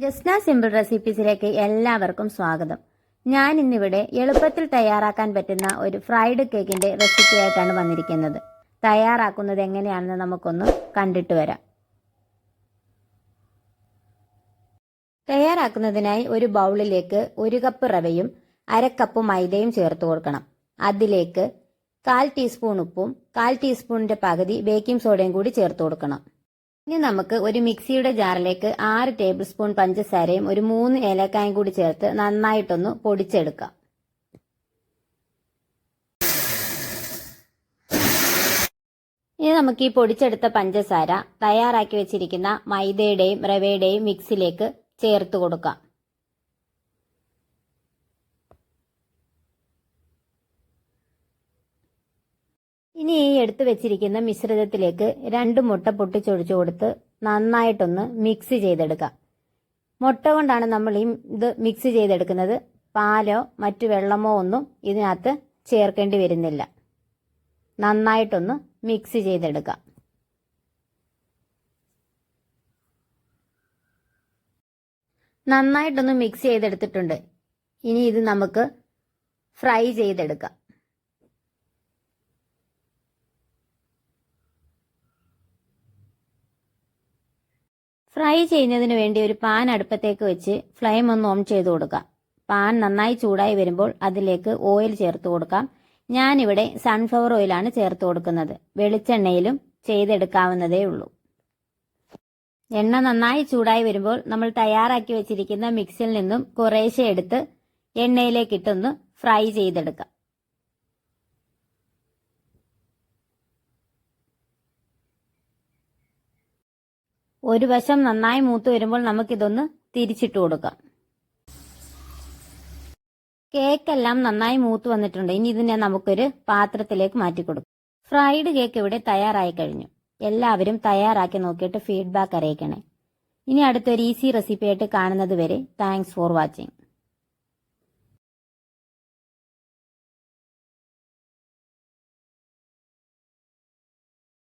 Jasna simple റെസിപ്പീസിലേക്ക് എല്ലാവർക്കും സ്വാഗതം. ഞാൻ ഇന്നിവിടെ എളുപ്പത്തിൽ തയ്യാറാക്കാൻ പറ്റുന്ന ഒരു ഫ്രൈഡ് കേക്കിന്റെ റെസിപ്പി ആയിട്ടാണ് വന്നിരിക്കുന്നത്. തയ്യാറാക്കുന്നത് എങ്ങനെയാണെന്ന് നമുക്കൊന്ന് കണ്ടിട്ട് വരാം. തയ്യാറാക്കുന്നതിനായി ഒരു ബൗളിലേക്ക് 1 കപ്പ് റവയും 1/2 കപ്പ് മൈദയും ചേർത്ത് കൊടുക്കണം. അതിലേക്ക് 1/4 ടീസ്പൂൺ ഉപ്പും 1/4 ടീസ്പൂണിന്റെ പകുതി ബേക്കിംഗ് സോഡയും കൂടി ചേർത്ത് കൊടുക്കണം. ഇനി നമുക്ക് ഒരു മിക്സിയുടെ ജാറിലേക്ക് 6 ടേബിൾ സ്പൂൺ പഞ്ചസാരയും 3 ഏലക്കായും കൂടി ചേർത്ത് നന്നായിട്ടൊന്ന് പൊടിച്ചെടുക്കാം. ഇനി നമുക്ക് ഈ പൊടിച്ചെടുത്ത പഞ്ചസാര തയ്യാറാക്കി വെച്ചിരിക്കുന്ന മൈദയുടെയും റവയുടെയും മിക്സിലേക്ക് ചേർത്ത് കൊടുക്കാം. ഇനി ഈ എടുത്തു വെച്ചിരിക്കുന്ന മിശ്രിതത്തിലേക്ക് 2 മുട്ട പൊട്ടിച്ചൊഴിച്ചു കൊടുത്ത് നന്നായിട്ടൊന്ന് മിക്സ് ചെയ്തെടുക്കാം. മുട്ട കൊണ്ടാണ് നമ്മൾ ഇത് മിക്സ് ചെയ്തെടുക്കുന്നത്. പാലോ മറ്റു വെള്ളമോ ഒന്നും ഇതിനകത്ത് ചേർക്കേണ്ടി വരുന്നില്ല. നന്നായിട്ടൊന്ന് മിക്സ് ചെയ്തെടുക്കാം. നന്നായിട്ടൊന്ന് മിക്സ് ചെയ്തെടുത്തിട്ടുണ്ട്. ഇനി ഇത് നമുക്ക് ഫ്രൈ ചെയ്തെടുക്കാം. ഫ്രൈ ചെയ്യുന്നതിന് വേണ്ടി ഒരു പാൻ അടുപ്പത്തേക്ക് വെച്ച് ഫ്ലെയിം ഒന്ന് ഓൺ ചെയ്ത് കൊടുക്കാം. പാൻ നന്നായി ചൂടായി വരുമ്പോൾ അതിലേക്ക് ഓയിൽ ചേർത്ത് കൊടുക്കാം. ഞാനിവിടെ സൺഫ്ലവർ ഓയിലാണ് ചേർത്ത് കൊടുക്കുന്നത്. വെളിച്ചെണ്ണയിലും ചെയ്തെടുക്കാവുന്നതേ ഉള്ളൂ. എണ്ണ നന്നായി ചൂടായി വരുമ്പോൾ നമ്മൾ തയ്യാറാക്കി വെച്ചിരിക്കുന്ന മിക്സിൽ നിന്നും കുറേശ്ശെ എടുത്ത് എണ്ണയിലേക്ക് ഇട്ടൊന്ന് ഫ്രൈ ചെയ്തെടുക്കാം. ഒരു വശം നന്നായി മൂത്ത് വരുമ്പോൾ നമുക്കിതൊന്ന് തിരിച്ചിട്ട് കൊടുക്കാം. കേക്കെല്ലാം നന്നായി മൂത്ത് വന്നിട്ടുണ്ട്. ഇനി ഇതിനെ നമുക്കൊരു പാത്രത്തിലേക്ക് മാറ്റി കൊടുക്കാം. ഫ്രൈഡ് കേക്ക് ഇവിടെ തയ്യാറായി കഴിഞ്ഞു. എല്ലാവരും തയ്യാറാക്കി നോക്കിയിട്ട് ഫീഡ്ബാക്ക് അറിയിക്കണേ. ഇനി അടുത്തൊരു ഈസി റെസിപ്പി ആയിട്ട് കാണുന്നത് വരെ താങ്ക്സ് ഫോർ വാച്ചിങ്.